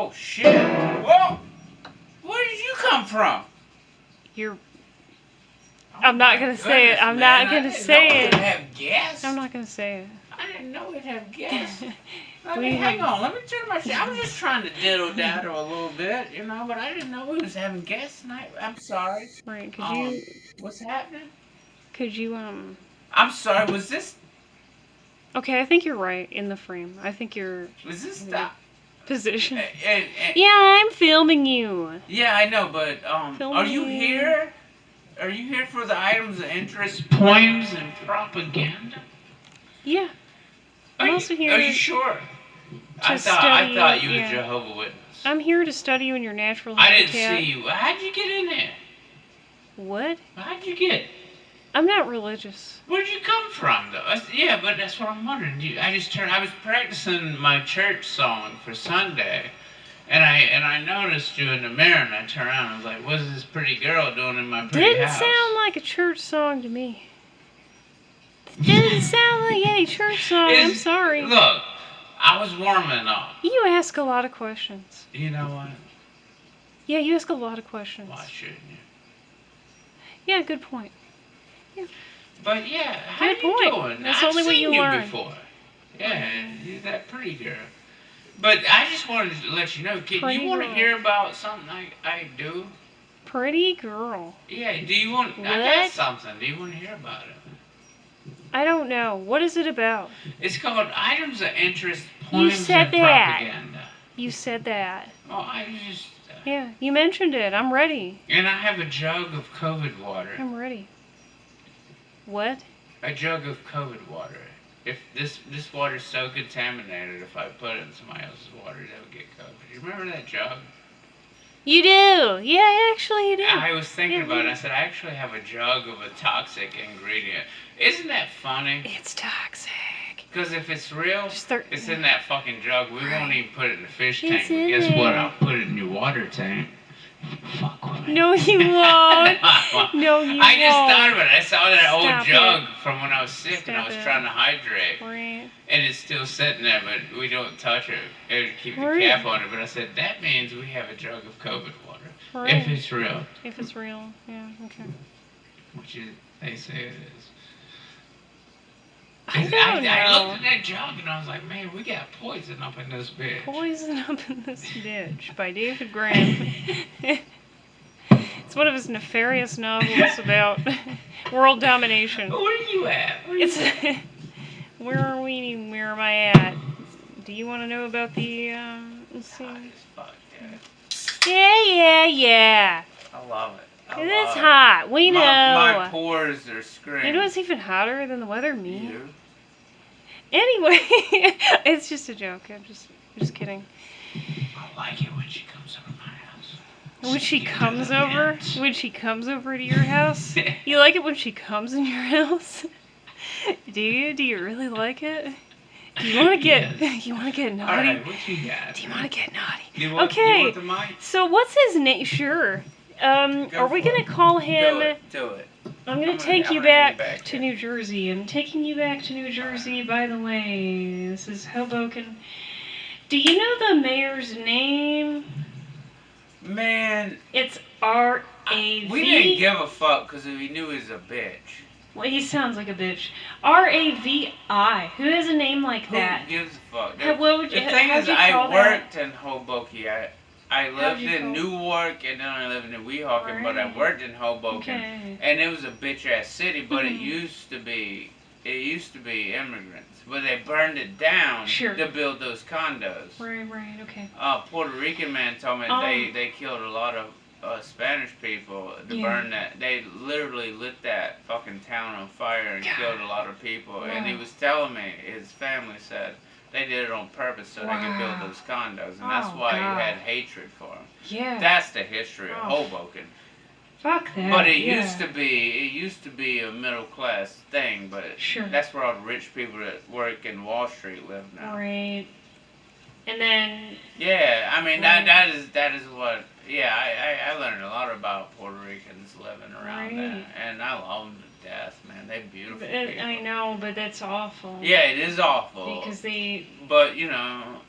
Oh shit! Whoa! Where did you come from? You're. Oh I'm not my gonna say it. goodness, I'm man. not I gonna didn't know say we'd it. have guests. I'm not gonna say it. I didn't know we'd have guests. We Hang have- on, let me turn my shit. I was just trying to diddle daddle a little bit, but I didn't know we was having guests tonight. I'm sorry. Right? What's happening? Could you I'm sorry. Was this Okay, I think you're right in the frame. I think you're the position. and, Yeah, I'm filming you. yeah, I know, but are you Filming. here? Are you here for the items of interest, poems, and propaganda? Yeah. I'm also here Are you sure? I study thought you you, were yeah. Jehovah's Witness. I'm here to study you in your natural I didn't habitat. see you. How'd you get in there? What? How'd you get? I'm not religious. Where'd you come from, though? Yeah, but that's what I'm wondering. I was practicing my church song for Sunday, and I noticed you in the mirror, and I turned around and I was like, what's this pretty girl doing in my pretty Didn't house? sound like a church song to me. Didn't sound like any church song. I'm sorry. Look, I was warming up. You ask a lot of questions. You know what? Yeah, you ask a lot of questions. Why shouldn't you? Yeah, good point. But yeah, how Good you point. doing? That's I've only what seen you you learn. before. Yeah, you're that pretty girl. But I just wanted to let you know, kid, Pretty you want to girl. hear about something I do? Pretty girl. Yeah, do you want, I got What? something. Do you want to hear about it? I don't know. What is it about? It's called Items of Interest, Poems, said and that. Propaganda. You said that. Oh, I just... Yeah, you mentioned it. I'm ready. and I have a jug of COVID water. I'm ready. What? A jug of COVID water. If this water's so contaminated, if I put it in somebody else's water, they would get COVID. You remember that jug? You do. Yeah, actually you do. I was thinking Yeah, about it. yeah. I said, I actually have a jug of a toxic ingredient. Isn't that funny? It's toxic. Because if it's real, Just start- it's in that fucking jug. We won't even put it in the fish It's tank. But in guess what? there. I'll put it in your water tank. Fuck with me. No, you won't. No, you I just won't. thought about it. I saw that old Stop jug it. from when I was sick and I Stop was it. trying to hydrate. Right. And it's still sitting there, but we don't touch it. And keep the Right. cap on it. But I said, that means we have a jug of COVID water. Right. If it's real. If it's real. Yeah, okay. Which they say it is. I don't I know. looked at that jug and I was like, man, we got poison up in this bitch. Poison Up in This Bitch by David Graham. It's one of his nefarious novels about world domination. Where are you at? It's where are we? Where am I at? Do you want to know about the? Let's see. Hot as fuck, dude. Yeah. I love it. I It is love it. hot. We know. My pores are screaming. You know what's even hotter than the weather? Me. You? Anyway, it's just a joke. I'm just kidding. I like it when she comes over my house. When she Get to comes the over, vents. when she comes over to your house, you like it when she comes in your house? Do you? Do you really like it? Do you want to get? Yes. You want to get All naughty? right, what you got? Do you want to get naughty? You want, Okay. You want the mic? So what's his name? Sure. Are we for gonna it. call him? Do it. I'm gonna I'm take gonna you bring you back back to here. New Jersey. I'm taking you back to New Jersey. By the way, this is Hoboken. Do you know the mayor's name? Man, It's R.A.V. we didn't give a fuck because we knew he was a bitch. Well, he sounds like a bitch. R.A.V.I. Who has a name like Who that? gives a fuck? What would The you? thing how'd is, you I call worked in Hoboken. I How'd lived you in call- Newark and then I lived in Weehawken, but I Right. worked in that? Hoboken. Okay. And it was a bitch ass city, but it Mhm. used to be immigrants. But they burned it down Sure. to build those condos. Right. Okay. Puerto Rican man told me they killed a lot of Spanish people to Yeah. burn that. They literally lit that fucking town on fire and God. killed a lot of people. And he Wow. was telling me, his family said they did it on purpose so they could build Wow. those condos. And that's Oh, why God. he had hatred for them. Yeah. That's the history of Oh. Hoboken. Fuck that. But it yeah. used to be a middle class thing, but Sure. that's where all the rich people that work in Wall Street live now. Right. And then. Yeah, I mean Right. that is what. Yeah, I learned a lot about Puerto Ricans living around there, Right. and I love them to death, man. They're beautiful people. I know, but that's awful. Yeah, it is awful. Because they. But you know,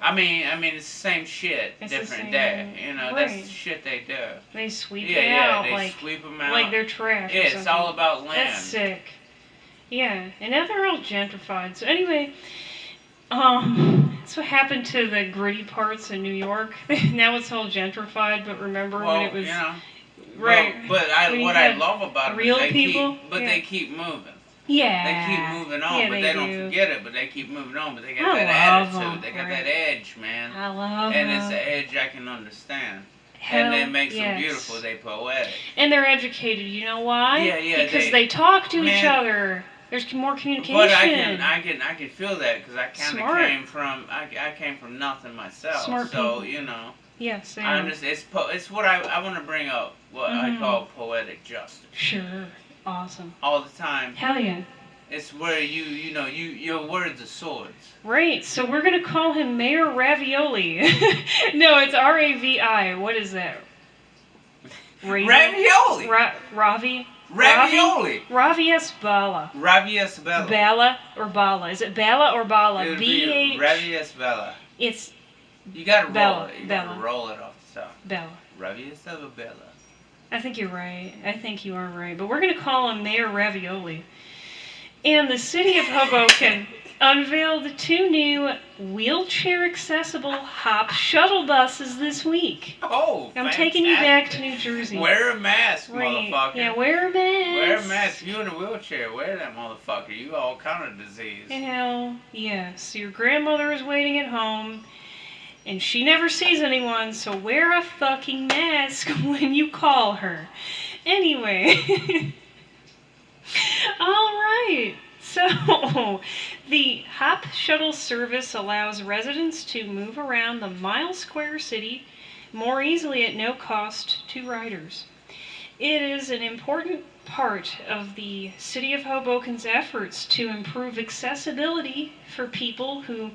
I mean, it's the same shit, It's the different same- day. You know, that's right. the shit they do. They sweep Yeah, it yeah, out they like sweep them out. like they're trash. Yeah, or it's something. all about land. That's sick. Yeah, and now they're all gentrified. So anyway, that's what happened to the gritty parts in New York. Now it's all gentrified. But remember Well, when it was you know, right? Well, but when you what I had love about real it is people? Yeah. they keep moving. Yeah. They keep moving on, Yeah, but they don't do. forget it. But they keep moving on. But they got I that love attitude. 'em, They got right. that edge, man. I love And them. it's an edge I can understand. Hell, And that makes them yes. beautiful. They poetic. And they're educated. You know why? Yeah, yeah, Because they- they talk to each man, other. There's more communication. But I can feel that because I kind Smart. of came from I came from nothing myself. Smart so people. you know, Yes, I understand. It's what I want to bring up. What I Mhm. call poetic justice. Sure. Awesome. All the time. Hell yeah. It's where your words are swords. Right, so we're gonna call him Mayor Ravioli. No, it's R-A-V-I. What is that? Ravioli. Ravi? Ravioli. Ravi Esbala. Ravi Esbella. Bala or Bala? Is it Bala or Bala? It would B-H. be Ravi Esbella. It's You gotta roll Bella, it. You Bella. gotta roll it off the top. Bala. Ravi Esbella. I think you're right. I think you are right. But we're going to call him Mayor Ravioli. And the city of Hoboken unveiled 2 new wheelchair-accessible hop shuttle buses this week. Oh, I'm taking you back to fantastic. New Jersey. Wear a mask, Right. motherfucker. Yeah, wear a mask. Wear a mask. You in a wheelchair. Wear that motherfucker. You all kind of disease. Hell, yes. Your grandmother is waiting at home, and she never sees anyone, so wear a fucking mask when you call her. Anyway. All right. So, the Hop Shuttle service allows residents to move around the mile-square city more easily at no cost to riders. It is an important part of the City of Hoboken's efforts to improve accessibility for people who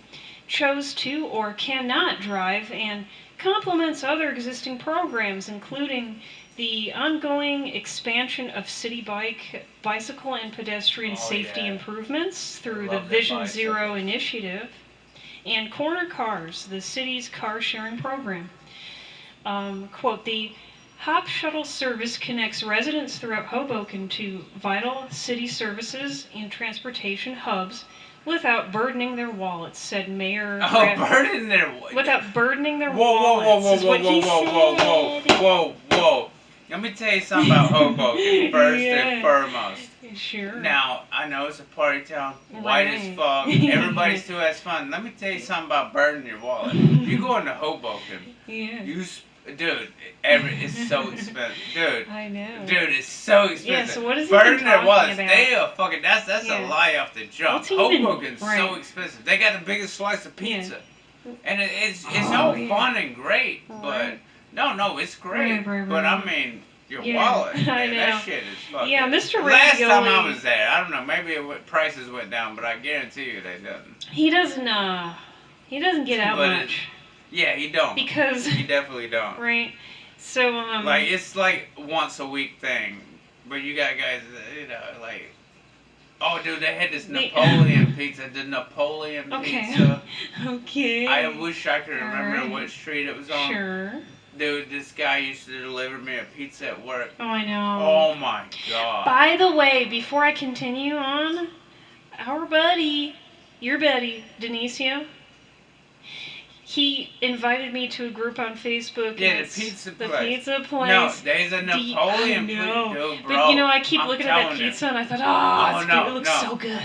chose to or cannot drive and complements other existing programs, including the ongoing expansion of city bicycle and pedestrian Oh, safety yeah. improvements through the Love that Vision bicycle. Zero initiative, and Corner Cars, the city's car sharing program. Quote, the Hop Shuttle service connects residents throughout Hoboken to vital city services and transportation hubs without burdening their wallets, said Mayor Burden their. without burdening their Whoa, whoa, wallets. whoa, is whoa, what whoa, he whoa, whoa, said. whoa, whoa. Let me tell you something about Hoboken first Yeah. and foremost. Sure. Now, I know it's a party town, white as Right. fuck, everybody still has fun. Let me tell you something about burdening your wallet. You go into Hoboken, Yeah. dude, it's so expensive. Dude, I know. it's so expensive. Yeah, so what is he Burden even their talking wallets. about? They are fucking, that's Yeah. a lie off the jump. What's even- Hoboken's so right. expensive. They got the biggest slice of pizza. And it's Oh, all yeah. fun and great, but Right. no, it's great. Right. But I mean, your Yeah, wallet, I man, know. that shit is fucking. Yeah, Mr. Last time I Ravioli- was there, I don't know, maybe prices went down, but I guarantee you they didn't. He doesn't get out But much Yeah, he don't. because He definitely don't. right. So Like it's like once a week thing, but you got guys, like. Oh, dude, they had this Napoleon pizza. The Napoleon Okay. pizza. okay. I wish I could remember Alright. what street it was on. Sure. Dude, this guy used to deliver me a pizza at work. Oh, I know. Oh my god. By the way, before I continue on, our buddy, your buddy, Denisio, he invited me to a group on Facebook. Yeah, and the it's pizza the place. pizza place. No, there's a Napoleon I know. pizza, dude, bro. But you know, I keep I'm looking at that telling you. pizza and I thought, Oh, it's no, good. It looks no. so good.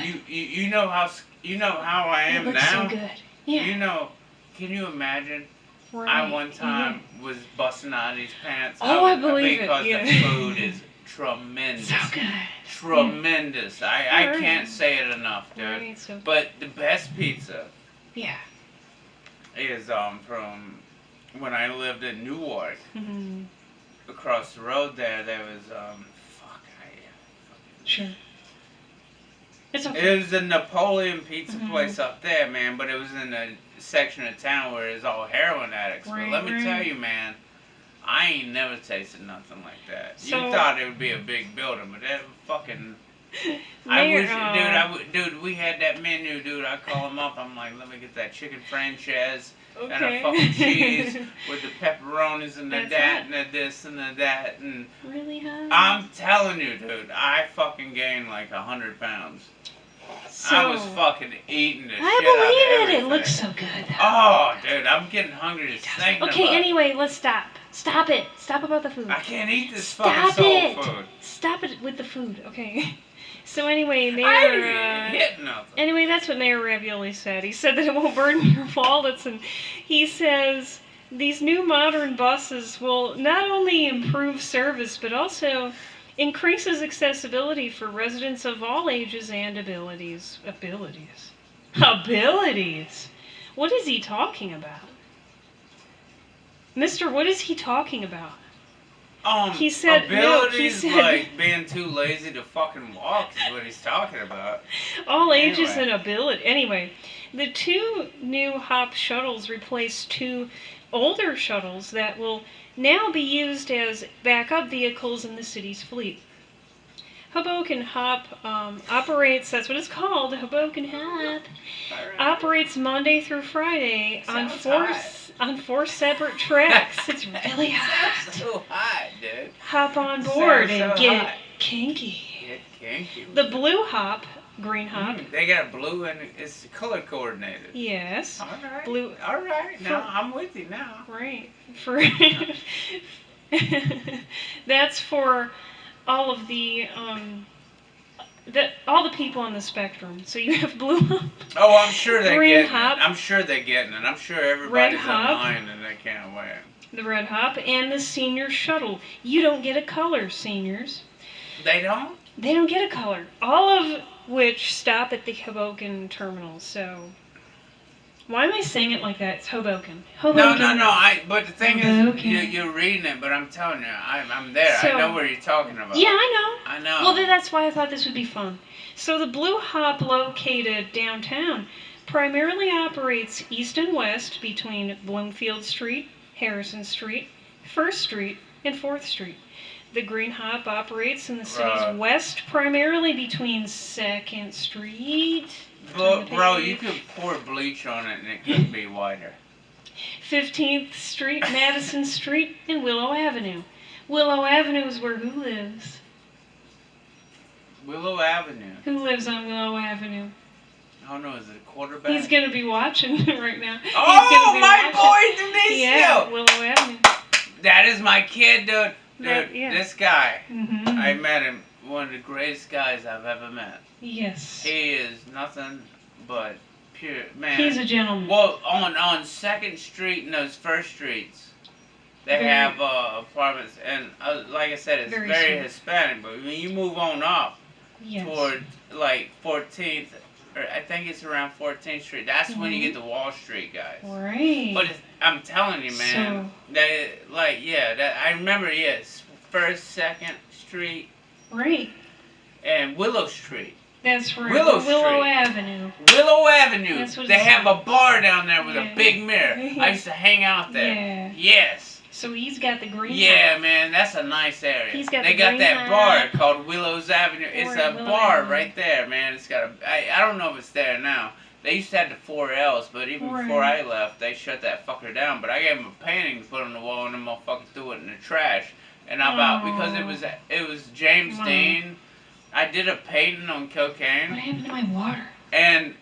You know how I am it looks now? so good. Yeah. You know, can you imagine? right. I one time was busting out of these pants. Oh, I believe it, because yeah. the food is tremendous. So good. Tremendous. I Right. can't say it enough, dude. Right, so, But the best pizza yeah. is from when I lived in Newark. Mhm. Across the road there was Sure. It's okay. it was a Napoleon pizza Mhm. place up there, man, but it was in a section of town where it's all heroin addicts. Right, But let me right. tell you, man, I ain't never tasted nothing like that. So- You thought it would be a big building, but that fucking Dude, we had that menu, dude. I call him up. I'm like, let me get that chicken franchise and a Okay. fucking cheese with the pepperonis and the That's that hot. and the this and the that. And Really hot. I'm telling you, dude, I fucking gained like 100 pounds. So, I was fucking eating the I shit out of believe it. everything. It looks so good. Oh, dude, I'm getting hungry just thinking Okay, about it. anyway, let's stop. Stop it. Stop about the food. I can't eat this Stop fucking it. soul food. Stop it with the food. Okay. So anyway, I Mayor. didn't hit nothing. Anyway, that's what Mayor Ravioli said. He said that it won't burden your wallets, and he says these new modern buses will not only improve service but also increases accessibility for residents of all ages and abilities. Abilities. What is he talking about? Mister, what is he talking about? He said abilities like being too lazy to fucking walk is what he's talking about. All ages Anyway. and ability. Anyway, the 2 new HOP shuttles replace 2 older shuttles that will now be used as backup vehicles in the city's fleet. Hoboken HOP operates, that's what it's called, Hoboken HOP, operates Monday through Friday on Sounds 4 separate tracks. It's really hot. Sounds so hot, dude. Hop on board Sounds and so get hot. kinky. Get kinky. The blue hop, green hop, They got a blue and it's color coordinated. yes. All right. Blue. All right. Now I'm with you now. Right. For that's for all of the all the people on the spectrum. So you have blue hop, Oh, I'm sure they're Green getting hop. it. I'm sure they're getting it. I'm sure everybody's hop. online and they can't wait. the red hop, and the senior shuttle. You don't get a color, seniors. They don't? They don't get a color. All of which stop at the Hoboken terminal. So why am I saying it like that? It's Hoboken. Hoboken. No. But the thing Hoboken. is, you're reading it, but I'm telling you, I'm there. So- I know what you're talking about. Yeah, I know. I know. Well, then that's why I thought this would be fun. So the Blue Hop, located downtown, primarily operates east and west between Bloomfield Street, Harrison Street, 1st Street, and 4th Street. The Green Hop operates in the city's Right. west, primarily between 2nd Street, Bro, you could pour bleach on it and it could be whiter. 15th Street, Madison Street, and Willow Avenue. Willow Avenue is where who lives? Willow Avenue. Who lives on Willow Avenue? I don't know, is it a quarterback? He's gonna be watching right now. He's Oh, gonna be my watching. boy Denisio! Yeah, Willow Avenue. That is my kid, dude. That- yeah. This guy, Mm-hmm. I met him, one of the greatest guys I've ever met. Yes. He is nothing but pure, man. He's a gentleman. Well, on 2nd Street and those first streets, they Very- have apartments, and like I said, it's Very very sweet. Hispanic. But when you move on up Yes. toward like 14th, or I think it's around 14th Street, that's when you Mhm. get the Wall Street guys. Right. But I'm telling you, man, that I remember. Yes, 1st, 2nd Street, Right. and Willow Street. That's right. Willow Willow Street. Avenue. Willow Avenue. That's what They it's have a called. bar down there with Yeah. a big mirror. I used to hang out there. Yeah. Yes. So he's got the green. Yeah, man, that's a nice area. He's got they the got green that hat. bar called Willows Avenue. It's Or a Willow bar Avenue. right there, man. It's got I don't know if it's there now. They used to have the 4Ls, but even before Right. I left, they shut that fucker down. But I gave them a painting to put on the wall, and the motherfuckers threw it in the trash. And because it was James Wow. Dean. I did a painting on What cocaine, happened to my water? and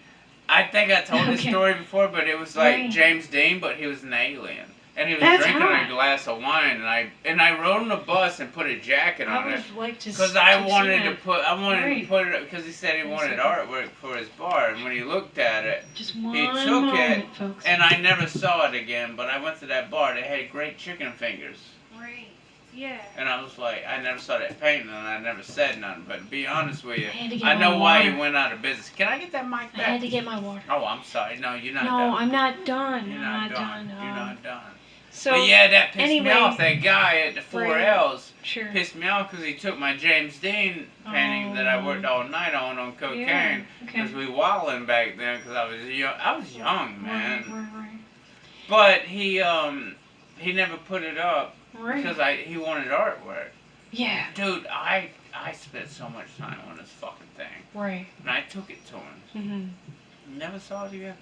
I think I told this Okay. story before, but it was like Right. James Dean, but he was an alien. And he was That's drinking hot. a glass of wine, and I rode on the bus and put a jacket I on would it have liked to. because to I see wanted that. to put Right. it up because he said he wanted Exactly. artwork for his bar, and when he looked at it, Just one took it, moment, folks. and I never saw it again. But I went to that bar; they had great chicken fingers, Right. Yeah. and I was like, I never saw that painting, and I never said nothing. But to be honest with you, I had to get I know my why water. you went out of business. Can I get that mic I back? had to get my water. Oh, I'm sorry. No, you're not No, done. I'm not done. You're I'm not done. You're Um, not done. So But yeah, that pissed me anyway, off. That guy at the 4Ls sure. pissed me off because he took my James Dean painting that I worked all night on cocaine. Yeah. Okay. Because we wilding back then because I was young. I was young, man. Right. But he never put it up Right. because he wanted artwork. Yeah. Dude, I I spent so much time on this fucking thing. Right. And I took it to him. Mm-hmm. Never saw it again.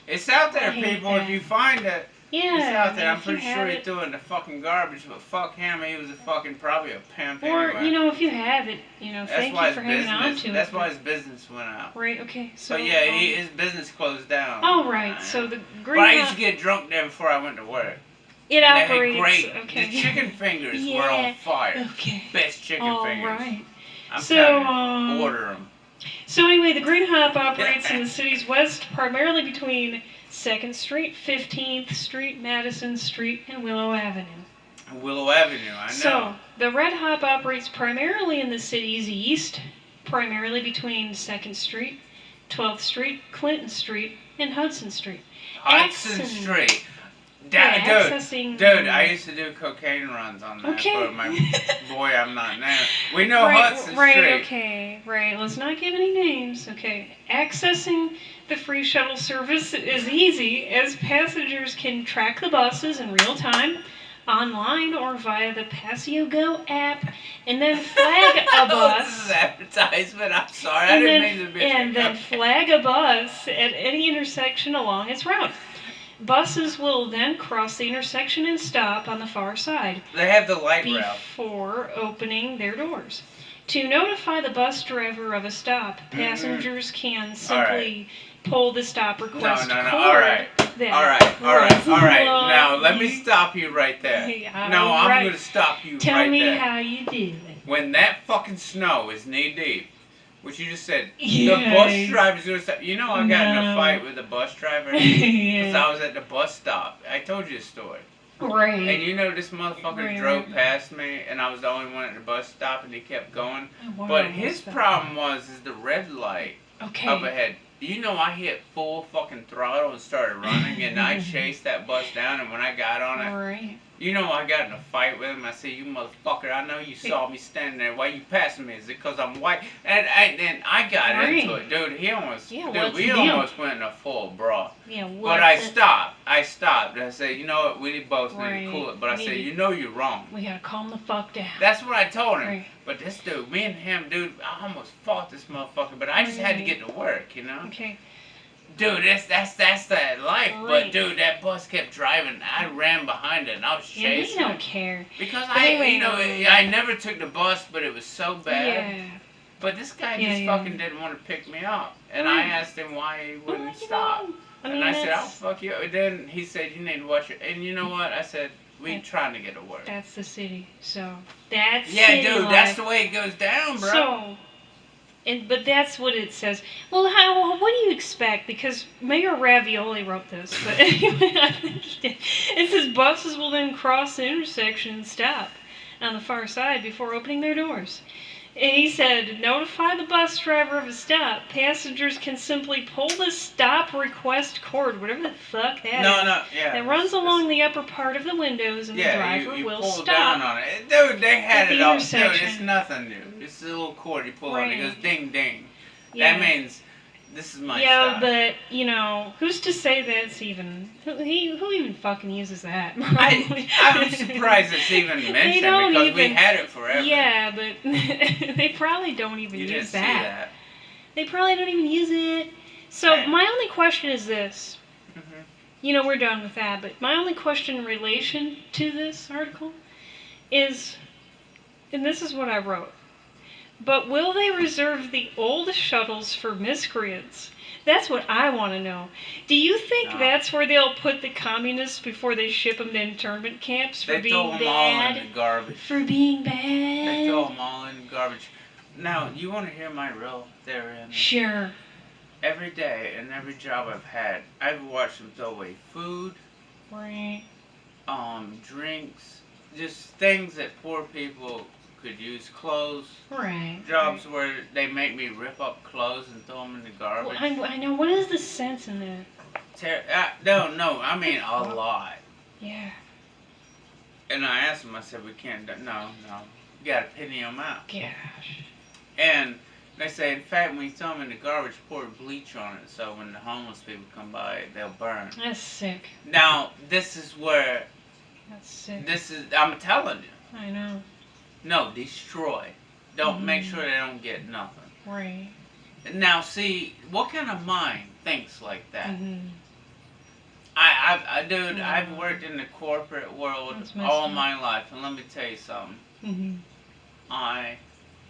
It's out there, I hate people. that. If you find it, Yeah. it's out there. I'm if you pretty have sure he it- threw it in the fucking garbage, but fuck him. He was a fucking, probably a pimp Or, anyway. you know, if you have it, you know, That's thank why you for his hanging on business. to it. That's why his business went out. Right, okay. So, But yeah, his business closed down. oh, right. So the But green I used to get drunk there before I went to work. it And they had operates. great. Okay. The chicken fingers were Yeah. on fire. Okay. Best chicken All fingers. right. I'm So, telling you, order them. So anyway, the Green Hop operates in the city's west, primarily between 2nd Street, 15th Street, Madison Street, and Willow Avenue. Willow Avenue, I know. So, the Red Hop operates primarily in the city's east, primarily between 2nd Street, 12th Street, Clinton Street, and Hudson Street. Hudson Street. Yeah, Dude, accessing... dude, I used to do cocaine runs on that Okay. for my boy I'm not now. We know right, Hudson right, Street. okay, right. Let's not give any names. Okay, accessing the free shuttle service is easy as passengers can track the buses in real time, online or via the Passio Go app, and then flag a Oh, bus. this is advertisement. I'm sorry. I And didn't then, mean to be. and then flag a bus at any intersection along its route. Buses will then cross the intersection and stop on the far side They have the light route. before opening their doors. To notify the bus driver of a stop, passengers can simply pull the stop request No. cord. All right. that All right. runs Now, let me along stop you right there. Yeah, No, I'm right. going to stop you Tell right me there. how you do it. When that fucking snow is knee deep, which you just said, Yeah. the bus driver's going to stop. You know, I got in a No. fight with the bus driver because Yeah. I was at the bus stop. I told you the story. Right. And you know, this motherfucker Right, drove right. past me, and I was the only one at the bus stop, and he kept going. Wow, But his what's that? problem is the red light Okay. up ahead. You know, I hit full fucking throttle and started running, and I chased that bus down, and when I got on it, Right. you know, I got in a fight with him. I said, "You motherfucker! I know you saw me standing there. Why you passing me? Is it because I'm white?" And I got Right. into it, dude. He almost, Yeah, dude, what's we the deal? almost went in a full brawl. Yeah. But I what's it- stopped. I stopped. I said, "You know what? We both need Right. to cool it." But I Need said, to- "You know you're wrong." We gotta calm the fuck down. That's what I told him. Right. But this dude, me and him, dude, I almost fought this motherfucker. But I just had to Right. get to work, you know. Okay. Dude, that's that life. Right. But dude, that bus kept driving. I ran behind it and I was Yeah, they chasing don't it. care. Because But anyway, I never took the bus, but it was so bad. Yeah. But this guy Yeah, just yeah. fucking didn't want to pick me up. And I Right. asked him why he Well, wouldn't you stop. know, I mean, And I said, I'll that's- fuck you. And then he said, you need to watch it. And you know what? I said, we That- trying to get to work. That's the city. So that's Yeah, city dude, life. that's the way it goes down, bro. So, but that's what it says. Well, what do you expect? Because Mayor Ravioli wrote this, but anyway, I think he did. It says buses will then cross the intersection and stop on the far side before opening their doors. And he said, notify the bus driver of a stop. Passengers can simply pull the stop request cord, whatever the fuck that is. No, yeah. That runs along the upper part of the windows, and the driver you will pull stop. down on it. Dude, they had At the it all. Dude, intersection. it's nothing new. It's a little cord you pull on. It Right. goes ding ding. Yeah. That means this is my Yeah, stop. but you know, who's to say that's even who even fucking uses that? I'm surprised it's even mentioned don't because we even- had it forever. Yeah, but they probably don't even You use didn't see that. that. They probably don't even use it. So Yeah. my only question is this. Mhm. You know, we're done with that, but my only question in relation to this article is, and this is what I wrote. But will they reserve the old shuttles for miscreants? That's what I want to know. Do you think No. that's where they'll put the communists before they ship them to internment camps for They throw being them all in bad? the garbage. For being They throw bad? them all in the garbage. Now, you want to hear my real theory on this? Sure. Every day and every job I've had, I've watched them throw away food, Right. drinks, just things that poor people could use, clothes. Right. Jobs where they make me rip up clothes and throw them in the Well, garbage. I know. What is the sense in that? No, I mean a lot. Yeah. And I asked them, I said, we can't, no, you gotta penny them out. Gosh. And they say, in fact, when you throw them in the garbage, pour bleach on it so when the homeless people come by, they'll burn. That's sick. Now, this is where, That's sick. I'm telling you, I know. no, destroy. don't make sure they don't get nothing. Right. Now, see, what kind of mind thinks like that? Mm-hmm. Dude, Yeah. I've worked in the corporate world That's messed all up. my life, and let me tell you something. Mm-hmm. I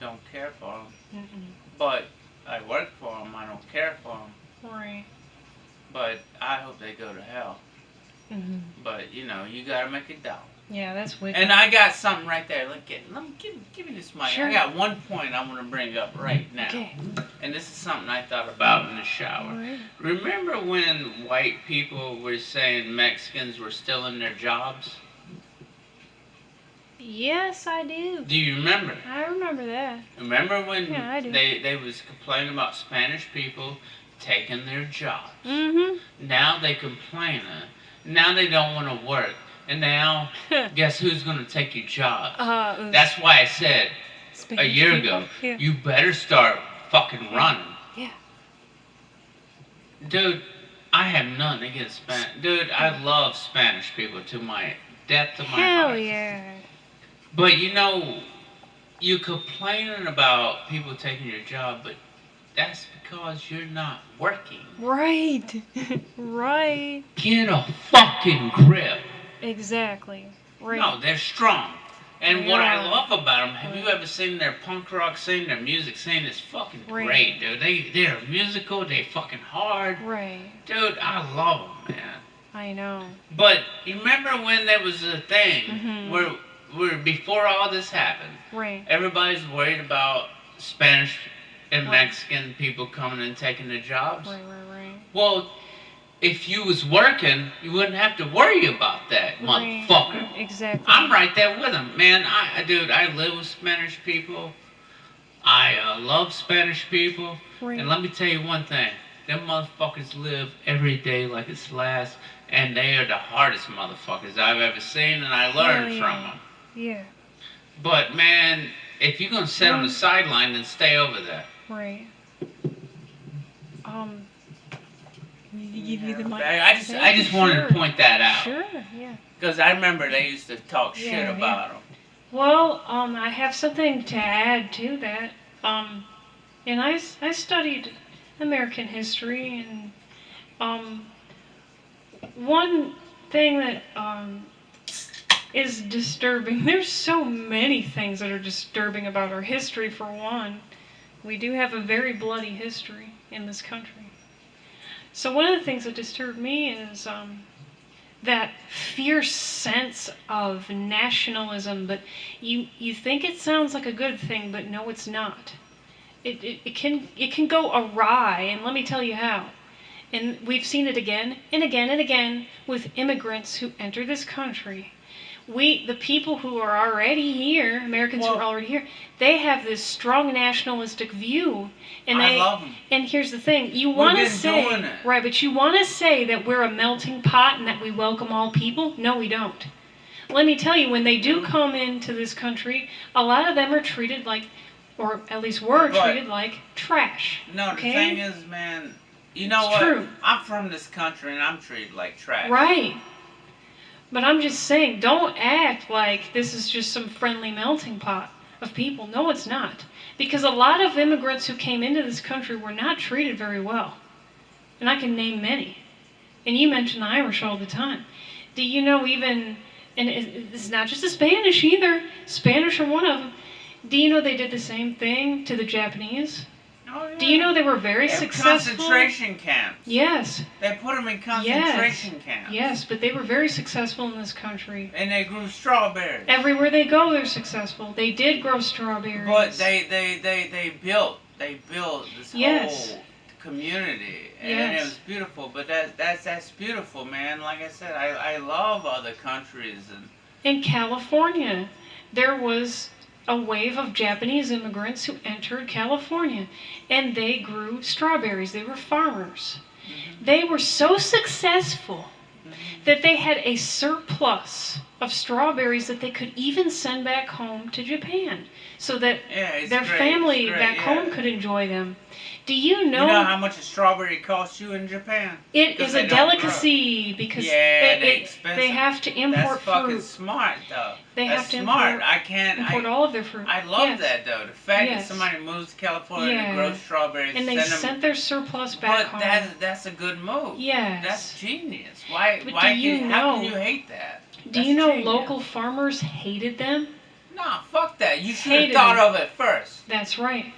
don't care for them, Mm-mm. but I work for them. I don't care for them, Right. but I hope they go to hell. Mm-hmm. But you know, you gotta make it down. Yeah, that's wicked. And I got something right there. Give me this mic. Sure. I got one point I want to bring up right now. Okay. And this is something I thought about in the shower. Alright. Remember when white people were saying Mexicans were stealing their jobs? Yes, I do. Do you remember? I remember that. Remember when Yeah, I do. they was complaining about Spanish people taking their jobs? Mm-hmm. Now they complaining. Now they don't want to work. And now, guess who's going to take your job? That's why I said a year ago, Yeah. you better start fucking running. Yeah. Dude, I have nothing against Spanish. Dude, I love Spanish people to my depth of my Hell heart. yeah. But you know, you complaining about people taking your job, but that's because you're not working. Right. Right. Get a fucking grip. Exactly. Right. No, they're strong. And They what I are. love about them, have you Right. ever seen their punk rock scene, their music scene? It's fucking Right. great, dude. They're musical, they fucking hard. Right. Dude, I love them, man. I know. But you remember when there was a thing Mhm. where before all this happened, Right. everybody's worried about Spanish and Right. Mexican people coming and taking their jobs? Right. Right. Well, if you was working, you wouldn't have to worry about that, Right. motherfucker. Exactly. I'm right there with them, man. Dude, I live with Spanish people. I love Spanish people. Right. And let me tell you one thing. Them motherfuckers live every day like it's the last. And they are the hardest motherfuckers I've ever seen. And I learned Hell from yeah. them. Yeah. But, man, if you're going to sit on the sideline, then stay over there. Right. Need to give you the mic. I just wanted to point that out. Sure. Yeah. Because I remember they used to talk shit Yeah, about them. Well, I have something to add to that. And I studied American history, and one thing that is disturbing. There's so many things that are disturbing about our history. For one, we do have a very bloody history in this country. So one of the things that disturbed me is that fierce sense of nationalism, but you think it sounds like a good thing, but no, it's not. It can go awry, and let me tell you how. And we've seen it again and again and again with immigrants who enter this country. The people who are already here, Americans who are already here, they have this strong nationalistic view, and I love them. And here's the thing: you want to been say, doing it. right? But you want to say that we're a melting pot and that we welcome all people. No, we don't. Let me tell you, when they do come into this country, a lot of them are treated like, or at least were treated like trash. No, the Okay? thing is, man, you know It's what? true. I'm from this country and I'm treated like trash. Right. But I'm just saying, don't act like this is just some friendly melting pot of people. No, it's not. Because a lot of immigrants who came into this country were not treated very well. And I can name many. And you mention the Irish all the time. Do you know even, and it's not just the Spanish either, Spanish are one of them. Do you know they did the same thing to the Japanese? Oh, yeah. Do you know they were very They have successful? concentration camps. Yes, They put them in concentration camps. yes, but they were very successful in this country. And they grew strawberries. Everywhere they go, they're successful. They did grow strawberries. But they built this Yes. whole community, and Yes. it was beautiful. But that's beautiful, man. Like I said, I love other countries, and In California, there was a wave of Japanese immigrants who entered California, and they grew strawberries. They were farmers. They were so successful that they had a surplus of strawberries that they could even send back home to Japan so that Yeah, it's their great, family it's great, back yeah. home could enjoy them. Do you know? You know how much a strawberry costs you in Japan? It 'Cause is they a don't delicacy because Yeah, they're they expensive. have to import That's fucking fruit. smart, though. They That's have to smart. import, I can't. import all of their fruit. I love Yes. that though. The fact that Yes. somebody moves to California Yeah. and grows strawberries, And they send them. sent their surplus back home. But that's a good move. Yes. That's genius. Why? But Why do you can? How can know- you hate that? Do That's you know genius. local farmers hated them? Nah, fuck that. You should have Hated thought them. of it first. That's right.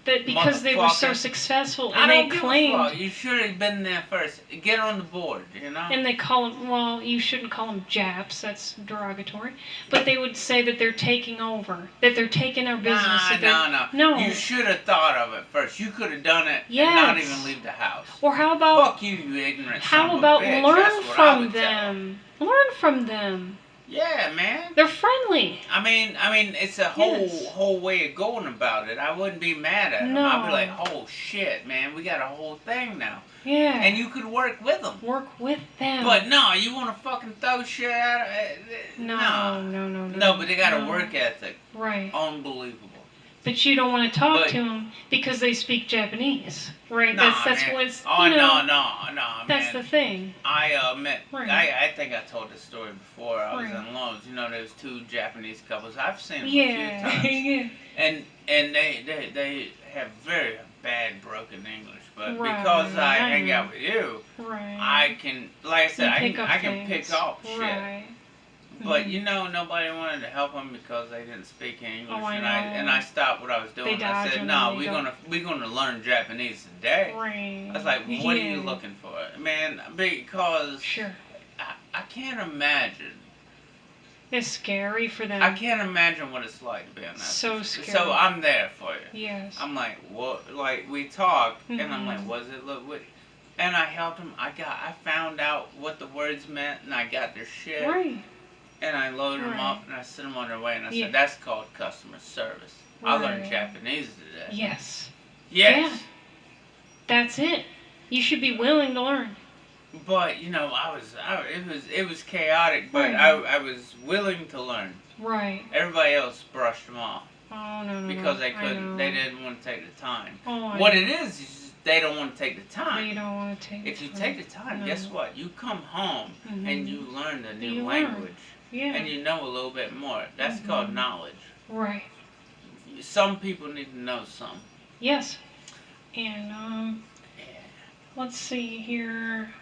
That because they were so Motherfucker. successful I and don't they give claimed. a fuck. You should have been there first. Get on the board. You know. And they call them, well, you shouldn't call them Japs, that's derogatory. But they would say that they're taking over, that they're taking our business. that they're- No. No. You should have thought of it first. You could have done it and not Yes. even leave the house. Or how about, Fuck you, you ignorant son how of a about bitch. learn That's what I from would tell 'em. them? Learn from them. Yeah, man. They're friendly. I mean, it's a Yes. whole way of going about it. I wouldn't be mad at them. No. I'd be like, oh shit, man, we got a whole thing now. Yeah. And you could work with them. Work with them. But no, you want to fucking throw shit at no. No, but they got a no. work ethic. Right. Unbelievable. But you don't want to talk But- to them because they speak Japanese, right? Nah, that's man. what's. Oh, you know, no, That's man. the thing. I met. Right. I think I told this story before. I was Right. in Lowe's. You know, there was two Japanese couples. I've seen them a Yeah. few times. yeah. And they have very bad broken English. But Right, because I I hang know. out with you, Right. I can, like I said, You I pick can, up I can things. pick up shit. Right. But Mhm. you know, nobody wanted to help them because they didn't speak English, Oh, I and know. I stopped what I was doing. They I dodge said, 'em "No, and they we're gonna learn Japanese today." Right. I was like, "What are you Yeah. looking for, man?" Because Sure. I can't imagine. It's scary for them. I can't imagine what it's like to be on that. So position. scary. So I'm there for you. Yes. I'm like, what? Like we talked, and I'm like, Mhm. was it look what? And I helped them. I found out what the words meant, and I got their shit. Right. And I loaded them Right. up and I sent them on their way and I Yeah. said, that's called customer service. I learned Right. Japanese today. Yes. Yes. Yeah. That's it. You should be willing to learn. But, you know, it was chaotic, but Right. I was willing to learn. Right. Everybody else brushed them off Oh, no. because they I couldn't, know. they didn't want to take the time. Oh, I What know. it is they don't want to take the time. They don't want to take If you time. take the time, No. guess what? You come home Mhm. and you learn the new You learn. language. Yeah. And you know a little bit more. That's Mhm. called knowledge. Right. Some people need to know some. Yes. And Yeah. let's see here.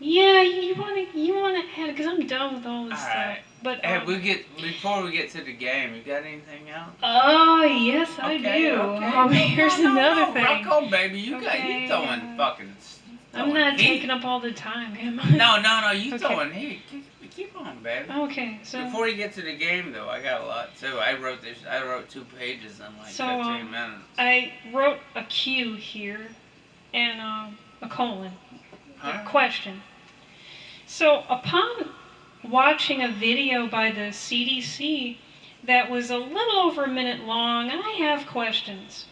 Yeah, you wanna add because I'm done with all this stuff. Alright. But Hey, before we get to the game, you got anything else? oh yes, I do. Here's another thing. Rock on, baby. You Okay, throwing fucking. I'm throwing not heat. taking up all the time, am I? No, you Okay. throwing heat. Keep on, baby. Okay, so Before you get to the game, though, I got a lot too. I wrote 2 pages in like So, 15 minutes. I wrote a Q here and a colon, a Huh? question. So upon watching a video by the CDC that was a little over a minute long, I have questions.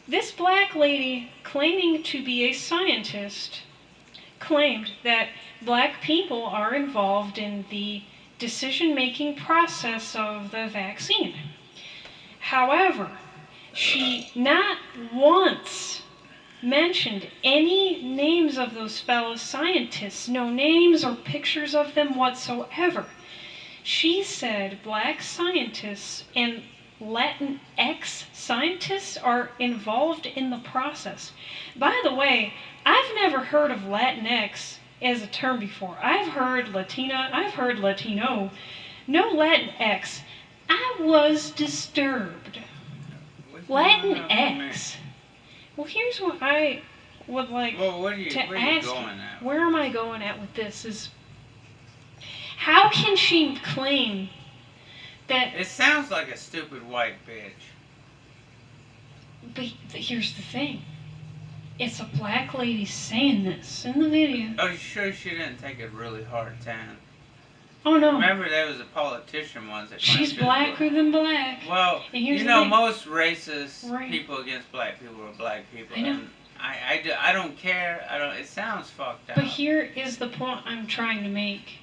This black lady claiming to be a scientist claimed that black people are involved in the decision-making process of the vaccine. However, she not once mentioned any names of those fellow scientists, no names or pictures of them whatsoever. She said black scientists and Latinx scientists are involved in the process. By the way, I've never heard of Latinx as a term before. I've heard Latina, I've heard Latino, no Latinx. I was disturbed. What's going on with me? Latinx. Well, here's what I would like Well, where are you to going at? where am I going at with this is how can she claim that It sounds like a stupid white bitch. but here's the thing. It's a black lady saying this in the video. Are you sure she didn't take a really hard tan? Oh no. Remember, there was a politician once that She's claimed she was blacker than black. Well, And here's you the know, thing. most racist Right. people against black people are black people. I know. And I don't care. It sounds fucked up. But here is the point I'm trying to make.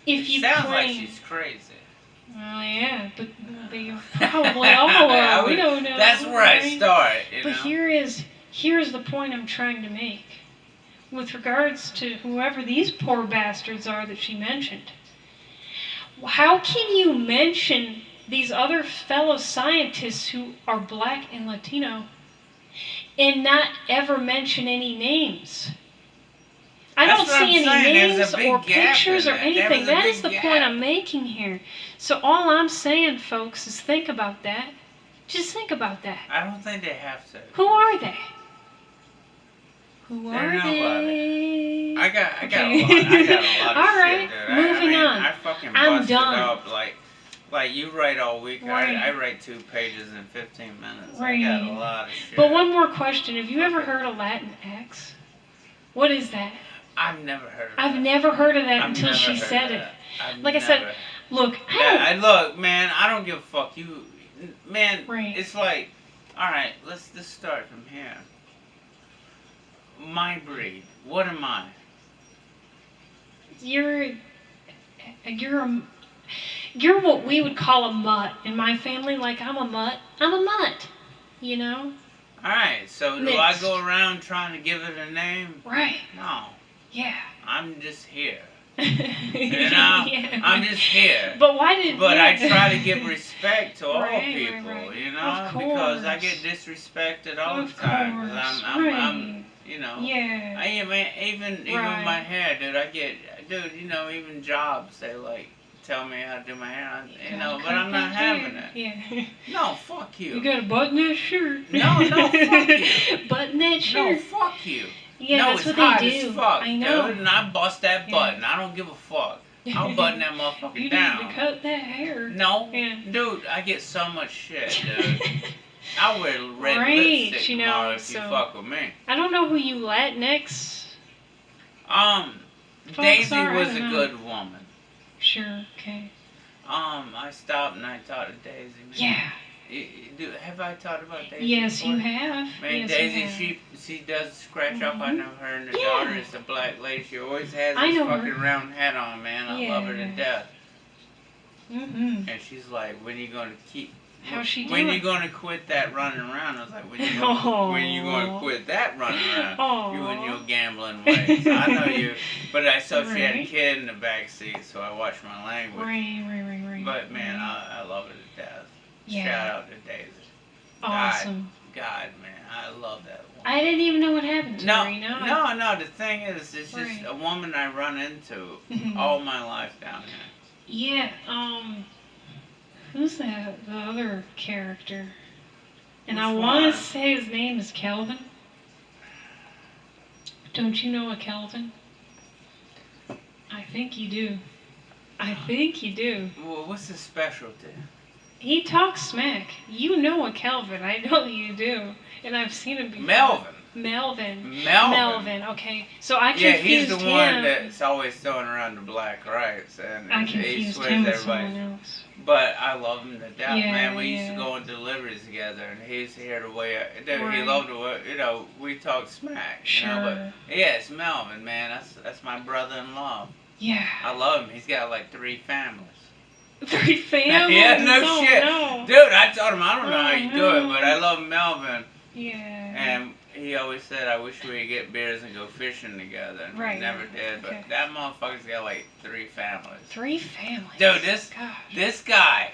if you Sounds claim, like she's crazy. well, yeah, but they probably all are. We don't know. That's where I right? start. But here's the point I'm trying to make. With regards to whoever these poor bastards are that she mentioned, how can you mention these other fellow scientists who are black and Latino and not ever mention any names? I That's don't what I'm see any saying. There's names a big or gap in pictures or that. There anything. was a That big is the gap. point I'm making here. So all I'm saying, folks, is think about that. Just think about that. I don't think they have to. Who are they? Who They're are nobody. they? I got a Okay. lot. I got a lot of All shit, right, dude. moving I mean, on. I fucking I'm busted done. up like you write all week. Right. I write 2 pages in 15 minutes. Right. I got a lot of shit. But one more question. Have you ever heard of Latinx? What is that? I've never heard of I've that. never heard of that I've until never she heard said of it. that. I've Like I said, never- look, I Yeah, don't. look, man, I don't give a fuck. You, man, Right. it's like, all right, let's just start from here. My breed. What am I? You're what we would call a mutt in my family. Like I'm a mutt. I'm a mutt. You know? All right, so do Mixed. I go around trying to give it a name? Right. No, Yeah. I'm just here. you You know, I'm just here. But why did? But yeah. I try to give respect to all Right, people, right. you know, Of because I course. get disrespected all Of the time. 'Cause course, I'm, right. you know. Yeah. I even Right. my hair, dude. You know, even jobs they like tell me how to do my hair. You know, but I'm not having it. Yeah. No, fuck you. You gotta button that shirt. No, fuck you. Button that No, shirt. fuck you. Yeah, no, that's it's what hot they do. as fuck, I know. dude, and I bust that Yeah. button. I don't give a fuck. I'll button that motherfucker You down. need to cut that hair. No, Yeah. dude, I get so much shit, dude. I wear red Right, lipstick you know, tomorrow if you so- fuck with me. I don't know who you Latinx. Folks Daisy are, I was don't a know. good woman. Sure. Okay. I stopped and I talked to Daisy. Yeah. Have I talked about Daisy? Yes, before? you have. Man, yes, Daisy, you have. she does scratch up. I Mhm. know her and the Yeah. daughter is a black lady. She always has I this know her. fucking round hat on, man. I love her to Yeah. death. Mm-hmm. And she's like, when you gonna keep? How's she When doing? you gonna quit that running around? I was like, when you gonna Aw. quit that running around? Aw. You and your gambling ways. I know you, but I saw she had a Right. kid in the back seat, so I watched my language. Right. But man, I love her to death. Yeah. Shout out to Daisy. Awesome. God, man, I love that woman. I didn't even know what happened to No, her. You know? no. The thing is, it's just Right. a woman I run into Mhm. all my life down here. Yeah. Who's the other character? And I Which want one? to say his name is Kelvin. Don't you know a Kelvin? I think you do. I think you do. Well, what's his specialty? He talks smack. You know a Kelvin. I know you do. And I've seen him before. Melvin. Melvin. Melvin. Okay. So I Yeah, confused he's the him. one that's always throwing around the black rights, and I he confused swears him with everybody. someone else. But I love him to death, Yeah, man. We used to yeah. go on deliveries together, and he's here to weigh. Dude, he Right. loved to, we talk smack. Sure. You know, but yeah, it's Melvin, man. That's my brother-in-law. Yeah. I love him. He's got like 3 families. 3 families? Yeah, no Oh, shit. no. Dude, I told him I don't know how you do Oh, it, but I love Melvin. Yeah. And he always said, I wish we could get beers and go fishing together. And Right. we never did, but Okay. that motherfucker's got like 3 families. 3 families. Dude, this guy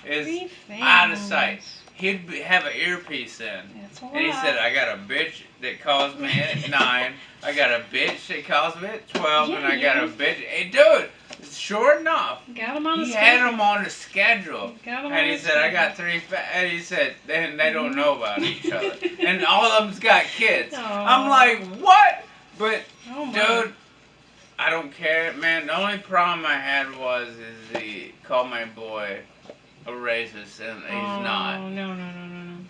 is 3 families. out of sight. He'd have an earpiece in. That's a lot. And he said, I got a bitch that calls me at 9. I got a bitch that calls me at 12. and Yeah, I got a yeah. bitch. Hey, dude, sure enough. Got him on the He schedule. had them on the schedule. Got 'em on And he the said, I got schedule. 3 and he said, then they don't know about each other. And all of them's got kids. Aw. I'm like, what? But, Oh, my. dude, I don't care, man. The only problem I had was he called my boy a racist, and he's not. No.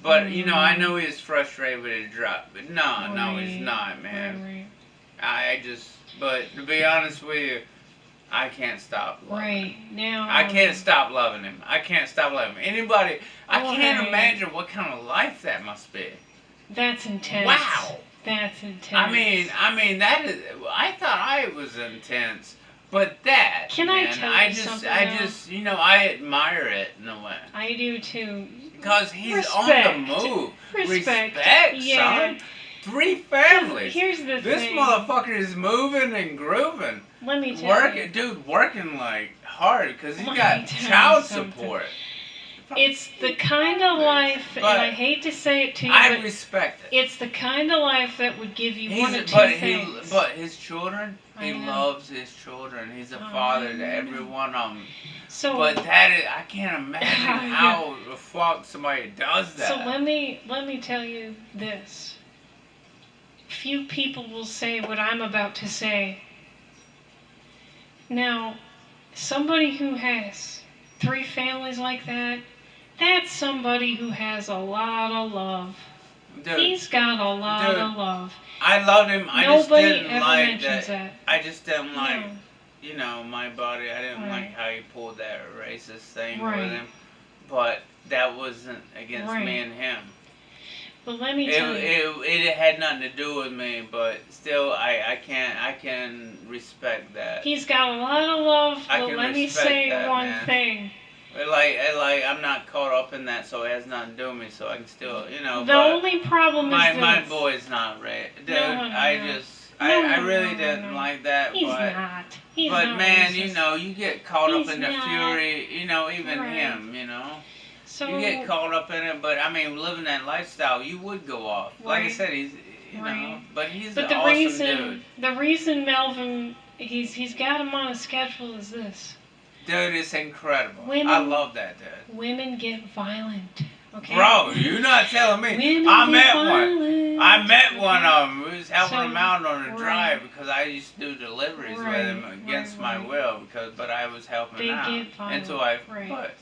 But, you know, I know he's frustrated with his drop. But no, he's Right. not, man. Right. I just, but to be honest with you, I can't stop loving him. Right. Now. I can't stop loving him. I can't stop loving him. Anybody, I Oh, can't hey. imagine what kind of life that must be. That's intense. Wow. That's intense. I mean, that is, I thought I was intense, But that, Can I man, tell I you just, something, I though? just, I admire it in a way. I do too. Because he's Respect. on the move. Respect. Son. 3 families. Here's the This thing. motherfucker is moving and grooving. Let me tell you. Working like hard because he's Let me got tell child you something. support. It's the kind of life, and But I hate to say it to you, I but respect it. it's the kind of life that would give you one of two but things. but his children, he I know. loves his children. He's a I father to know. every one of them. So, But that is, I can't imagine Yeah. how the fuck somebody does that. so let me tell you this. Few people will say what I'm about to say. Now, somebody who has 3 families like that, that's somebody who has a lot of love. Dude, He's got a lot Dude, of love. I loved him. I just Nobody didn't ever like mentions that. that. I just didn't like, No. my buddy. I didn't Right. like how he pulled that racist thing Right. with him. But that wasn't against Right. me and him. But let me tell you. It had nothing to do with me, but still, I can respect that. He's got a lot of love, I but can let me respect say that, one man. thing. Like I'm not caught up in that, so it has nothing to do with me. So I can still, The but only problem my is this. my boy's not right, dude. No, I really didn't no. like that, He's but. not. He's But not man, racist. you get caught up He's in the not. fury, even Right. him, So, You get caught up in it, but I mean, living that lifestyle, you would go off. Like I Right. said, he's, Right. but he's but an the awesome reason Melvin, he's got him on a schedule is this. dude. Dude, it's incredible. Women- I love that dude. Women get violent. Okay. Bro, you're not telling me. Women I get met one. violent. I met one Okay. of them. We was helping So, him out on the right. drive because I used to do deliveries with him Right, against right, my right. will but I was helping They him out get violent, until I right. but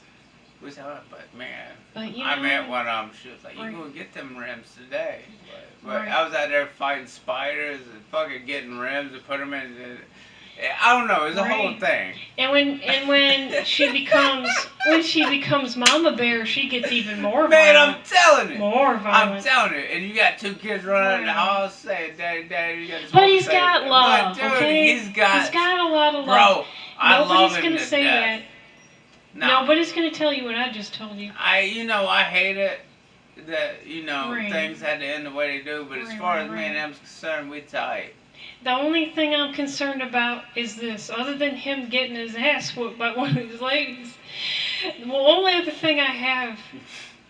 man. But you I know, met one of them. She was like, "You Right. gonna get them rims today?" But Right. I was out there fighting spiders and fucking getting rims and put them in. I don't know. It was a whole Right. thing. And when she becomes Mama Bear, she gets even more Man, I'm violent. telling you. More I'm violent. telling you. And you got 2 kids running out of the Right. house saying, "Daddy, Daddy, you got this." But he's got love, But dude, okay? he's got a lot of love. bro. I love Nobody's him gonna to say death. that. Nobody's gonna tell you what I just told you. I hate it that Right. things had to end the way they do. But as Right, far right, as me and right. them's concerned, we tight. The only thing I'm concerned about is this. Other than him getting his ass whooped by one of these ladies, the only other thing I have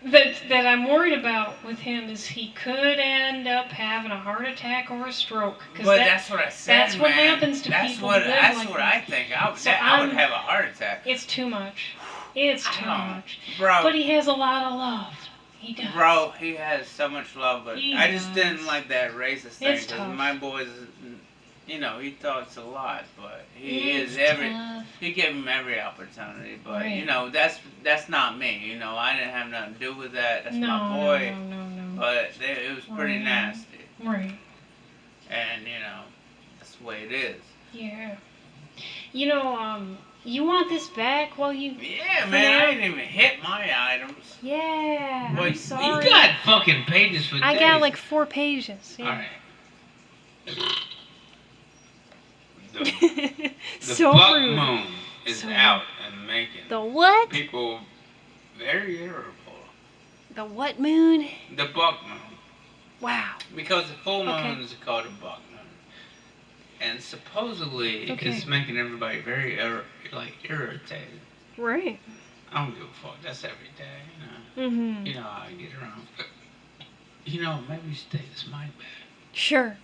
that I'm worried about with him is he could end up having a heart attack or a stroke. But that's what I said, that's what man. happens to that's people what, who live That's like what that. I think. So I would I'm- have a heart attack. It's too much. It's I too don't- much. Bro, But he has a lot of love. He does. Bro, he has so much love, but He I just does. didn't like that racist thing It's because tough. my boys, he talks a lot, but It's tough. he gave him every opportunity, but Right. that's not me. I didn't have nothing to do with that. That's No, my boy, no. but it was pretty Right. nasty, Right. and that's the way it is. Yeah. You want this back while you... Yeah, For man, now? I didn't even hit my items. Yeah, Well, I'm you sorry. got got fucking pages for I days. got like 4 pages. Yeah. All right. The So buck rude. moon is So out and making The what? people very irritable. The what moon? The buck moon. Wow. Because the full moon Okay. is called a buck moon. And supposedly Okay. it's making everybody very irritated. Right. I don't give a fuck. That's every day, Mm-hmm. You know how I get around. Maybe you should take this mic back. Sure.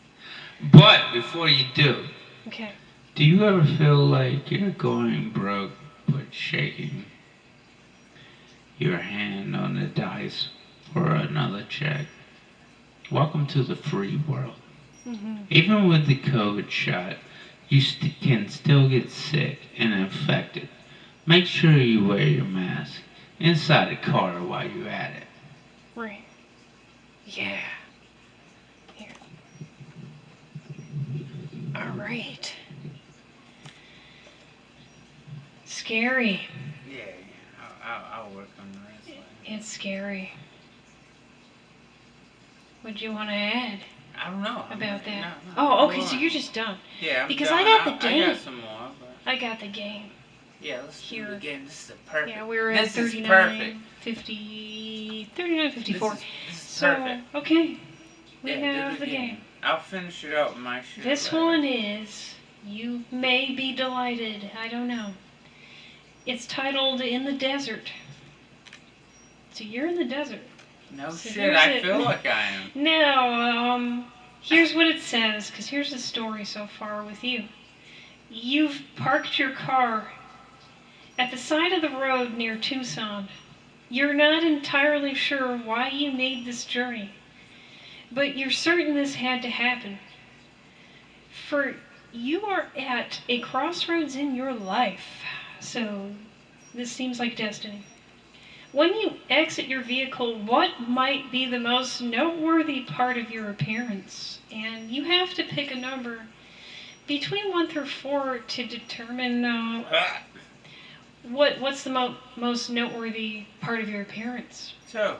But before you do, Okay. do you ever feel like you're going broke but shaking your hand on the dice for another check? Welcome to the free world. Mm-hmm. Even with the COVID shot, you can still get sick and infected. Make sure you wear your mask inside the car while you're at it. Right. Yeah. Here. All right. Scary. Yeah, I'll work on the rest. It's scary. What do you want to add I don't know. about that? No, Oh, okay, go so on. you're just done. Yeah, I'm because done. I got the I got date. some more, but I got the game. Yeah, let's do Here. the game. This is a perfect. Yeah, we're at This is 39, perfect. 50, 39, 54. This is So, perfect. okay. We Yeah, have do the game. I'll finish it up with my shit. This later. one is You May Be Delighted. I don't know. It's titled In the Desert. So you're in the desert. No So shit, here's I it. feel like I am. Now, here's what it says, because here's the story so far with you. You've parked your car at the side of the road near Tucson. You're not entirely sure why you made this journey, but you're certain this had to happen. For you are at a crossroads in your life, so this seems like destiny. When you exit your vehicle, what might be the most noteworthy part of your appearance? And you have to pick a number between 1 through 4 to determine what's the most noteworthy part of your appearance. So,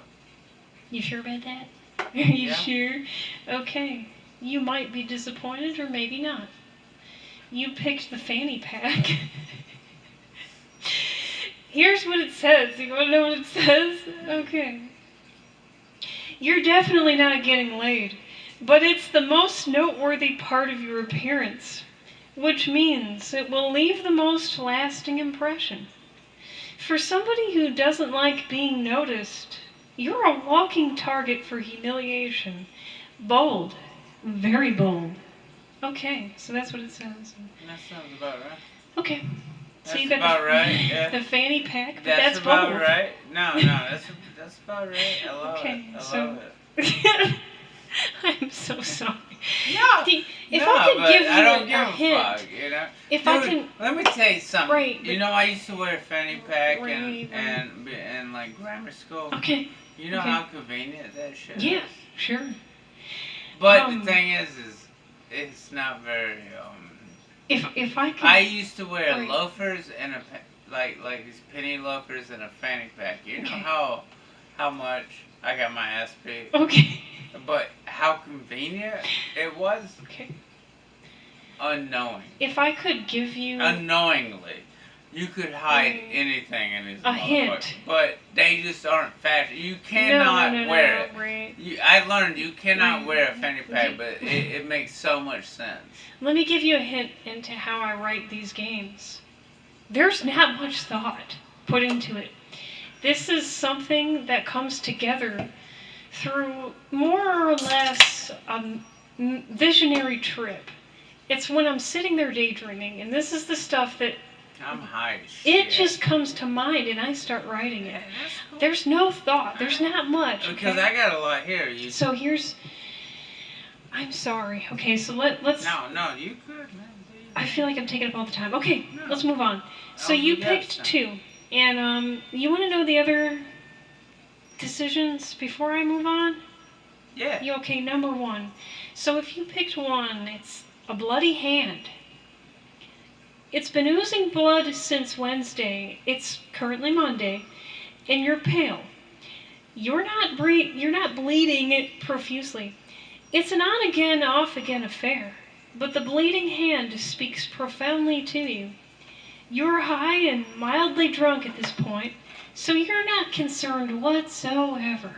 You sure about that? Are you Yeah. sure? Okay. You might be disappointed or maybe not. You picked the fanny pack. Here's what it says. You want to know what it says? Okay. You're definitely not getting laid, but it's the most noteworthy part of your appearance, which means it will leave the most lasting impression. For somebody who doesn't like being noticed, you're a walking target for humiliation. Bold. Very bold. Okay, so that's what it says. that sounds about right. Okay. So That's you got about right, yeah. the fanny pack, but That's that's about bold. right. No, that's about right. I love Okay, it. I so- love it. I'm so sorry. No, See, if no, I could but give you I don't a give a hint, fuck, you know? if Dude, I can, let me tell you something. Right, You but- know, I used to wear a fanny pack Right, and like grammar school. okay, You know okay. how convenient that shit yeah, is. sure. But Um, the thing is it's not very. If I could, I used to wear Right. loafers and like these penny loafers and a fanny pack. You know Okay. how much I got my ass beat, okay, but how convenient it was. okay. Unknowing. If I could give you, Unknowingly, you could hide Mm. anything in these A motherfuckers, hint. but they just aren't fashion. You cannot no, wear it. right. I learned you cannot Right. wear a fanny pack, Okay. but it makes so much sense. Let me give you a hint into how I write these games. There's not much thought put into it. This is something that comes together through more or less a visionary trip. It's when I'm sitting there daydreaming, and this is the stuff that I'm high as shit. it just comes to mind, and I start writing Yeah, it. that's cool. There's no thought. There's not much. Because okay? I got a lot here. You So here's. I'm sorry. Okay, so let's. no, you could, man. I feel like I'm taking up all the time. Okay, No. let's move on. So Oh, you yes, picked sir. 2, and you want to know the other decisions before I move on? Yeah. You okay? Number 1. So if you picked 1, it's a bloody hand. It's been oozing blood since Wednesday. It's currently Monday, and you're pale. You're not bleeding profusely. It's an on-again, off-again affair, but the bleeding hand speaks profoundly to you. You're high and mildly drunk at this point, so you're not concerned whatsoever.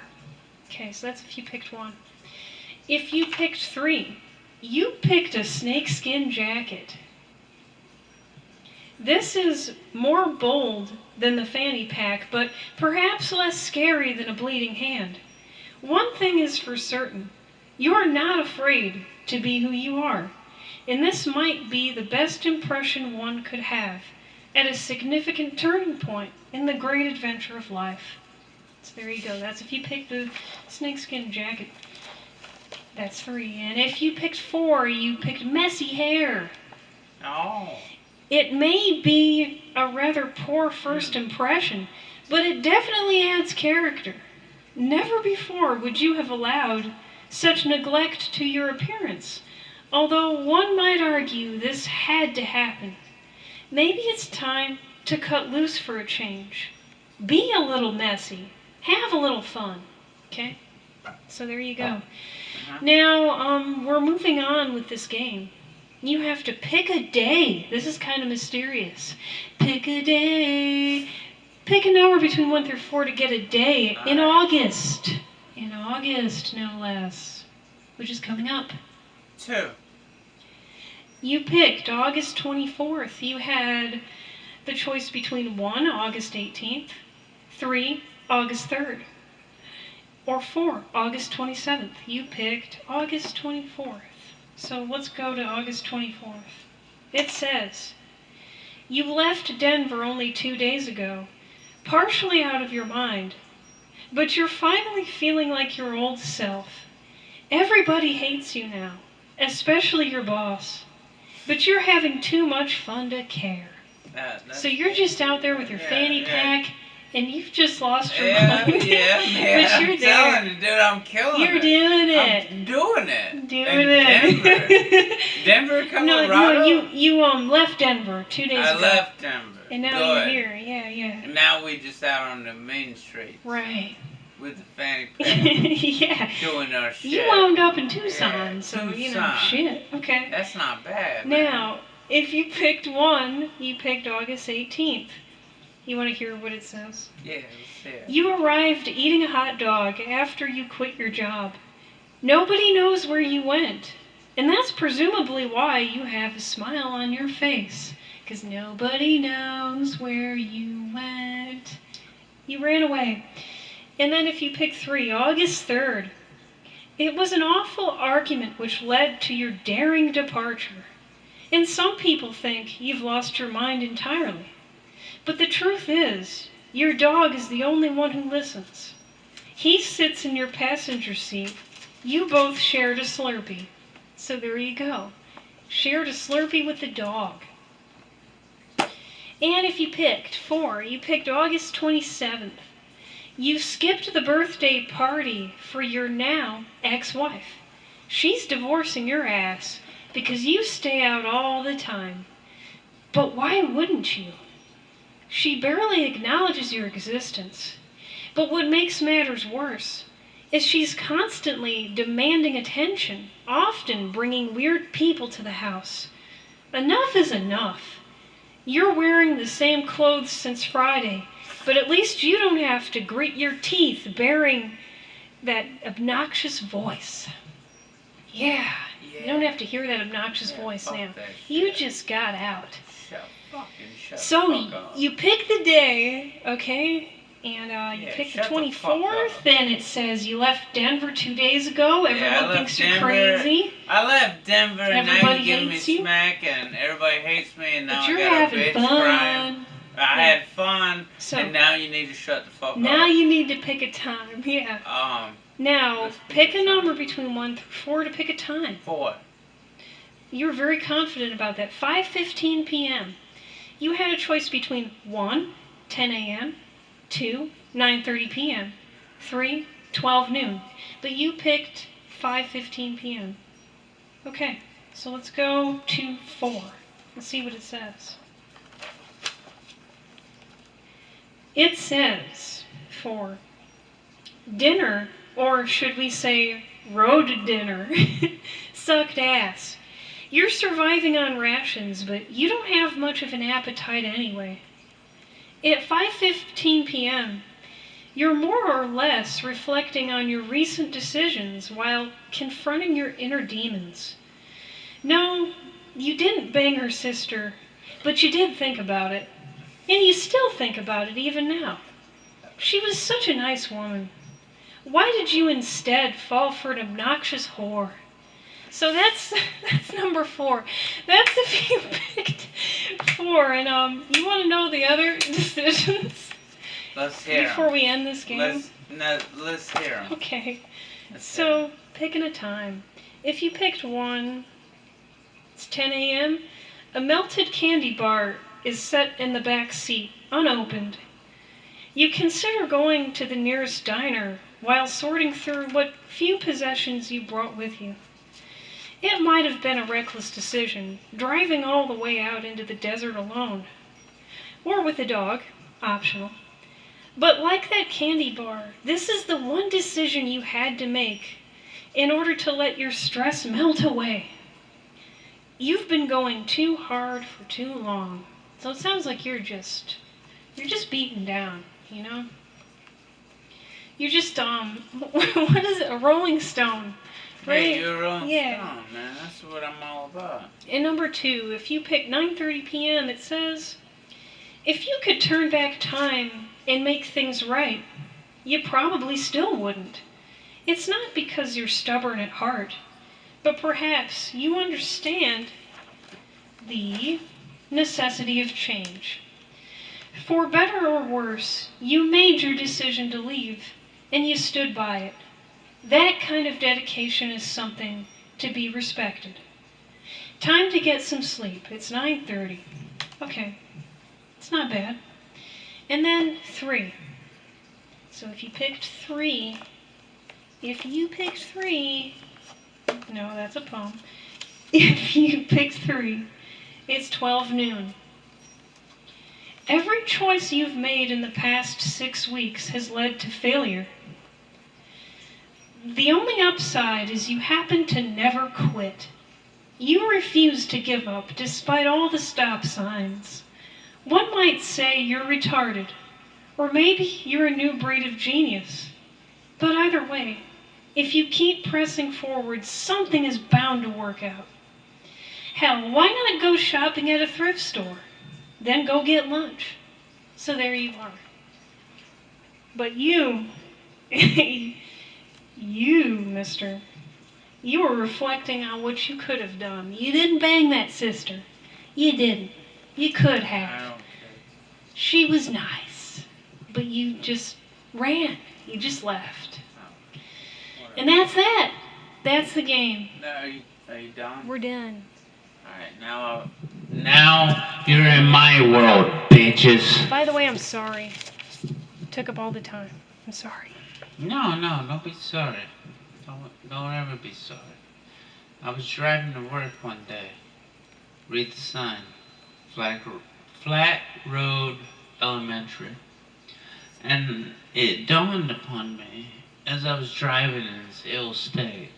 Okay, so that's if you picked 1. If you picked 3, you picked a snakeskin jacket. This is more bold than the fanny pack, but perhaps less scary than a bleeding hand. One thing is for certain. You are not afraid to be who you are, and this might be the best impression one could have at a significant turning point in the great adventure of life. So there you go. That's if you picked the snakeskin jacket. That's 3. And if you picked 4, you picked messy hair. Oh. It may be a rather poor first impression, but it definitely adds character. Never before would you have allowed such neglect to your appearance, although one might argue this had to happen. Maybe it's time to cut loose for a change. Be a little messy. Have a little fun. Okay? So there you go. Uh-huh. Now, we're moving on with this game. You have to pick a day. This is kind of mysterious. Pick a day. Pick a number between 1 through 4 to get a day in August. In August, no less. Which is coming up. 2. You picked August 24th. You had the choice between 1, August 18th, 3, August 3rd, or 4, August 27th. You picked August 24th. So let's go to August 24th. It says, you left Denver only 2 days ago, partially out of your mind, but you're finally feeling like your old self. Everybody hates you now, especially your boss, but you're having too much fun to care. So you're just out there with your fanny pack, and you've just lost your mind. Yeah, man. But you're I'm there. telling you, dude, I'm killing You're it. doing it. I'm doing it. Doing it. Denver, Colorado? No, you left Denver 2 days ago. I left Denver. And now Good. you're here. Yeah. And now we just out on the main street. Right. With the fanny pack. Yeah. Doing our shit. You wound up in Tucson, Yeah, so Tucson. shit. Okay. That's not bad, man. Now, if you picked 1, you picked August 18th. You want to hear what it says? Yeah, let's see it. You arrived eating a hot dog after you quit your job. Nobody knows where you went. And that's presumably why you have a smile on your face. 'Cause nobody knows where you went. You ran away. And then if you pick 3, August 3rd. It was an awful argument which led to your daring departure. And some people think you've lost your mind entirely. But the truth is, your dog is the only one who listens. He sits in your passenger seat. You both shared a Slurpee. So there you go. Shared a Slurpee with the dog. And if you picked 4, you picked August 27th. You skipped the birthday party for your now ex-wife. She's divorcing your ass because you stay out all the time. But why wouldn't you? She barely acknowledges your existence. But what makes matters worse is she's constantly demanding attention, often bringing weird people to the house. Enough is enough. You're wearing the same clothes since Friday, but at least you don't have to grit your teeth bearing that obnoxious voice. Yeah, you don't have to hear that obnoxious voice now. You just got out. Shut So the fuck up. you pick the day, okay? And you pick the shut the 24th, fuck up. and it says you left Denver 2 days ago. Everyone I thinks left you're Denver. crazy. I left Denver and now Everybody you give me hates you? smack and everybody hates me and now But I you're got a having bitch fun. crying. I had fun So and now you need to shut the fuck now up. you need to pick a time. Yeah. Now Let's pick pick a a time. number between 1 through 4 to pick a time. 4. You were very confident about that. 5:15 p.m. You had a choice between 1, 10 a.m., 2, 9:30 p.m., 3, 12 noon. But you picked 5:15 p.m. Okay, so let's go to 4. Let's see what it says. It says, 4, dinner, or should we say road dinner, sucked ass. You're surviving on rations, but you don't have much of an appetite anyway. At 5:15 p.m., you're more or less reflecting on your recent decisions while confronting your inner demons. No, you didn't bang her sister, but you did think about it. And you still think about it even now. She was such a nice woman. Why did you instead fall for an obnoxious whore? So that's number 4. That's if you picked 4. And you want to know the other decisions Let's hear 'em. before we end this game? Let's hear them. Okay. So picking a time. If you picked 1, it's 10 a.m. A melted candy bar is set in the back seat, unopened. You consider going to the nearest diner while sorting through what few possessions you brought with you. It might have been a reckless decision, driving all the way out into the desert alone. Or with a dog, optional. But like that candy bar, this is the one decision you had to make in order to let your stress melt away. you've been going too hard for too long. So it sounds like you're just beaten down, you know? You're just, what is it? A rolling stone. Right? Hey, you're a Rolling Yeah. Stone, man. That's what I'm all about. And number 2, if you pick 9:30 p.m., it says, if you could turn back time and make things right, you probably still wouldn't. It's not because you're stubborn at heart, but perhaps you understand the necessity of change. For better or worse, you made your decision to leave, and you stood by it. That kind of dedication is something to be respected. Time to get some sleep. It's 9:30. Okay, it's not bad. And then 3. So if you picked 3, no, that's a poem. If you picked 3, it's 12 noon. Every choice you've made in the past 6 weeks has led to failure. The only upside is you happen to never quit. You refuse to give up despite all the stop signs. One might say you're retarded, or maybe you're a new breed of genius. But either way, if you keep pressing forward, something is bound to work out. Hell, why not go shopping at a thrift store? Then go get lunch. So there you are. But you, you, mister, you were reflecting on what you could have done. You didn't bang that sister. You didn't. You could I have. don't care. She was nice. But you just ran. You just left. Whatever. And that's that. That's the game. Now, are you done? We're done. Alright, now you're in my world, bitches. By the way, I'm sorry. Took up all the time. I'm sorry. No, don't be sorry. Don't ever be sorry. I was driving to work one day. Read the sign. Flat Road Elementary. And it dawned upon me as I was driving in this ill state.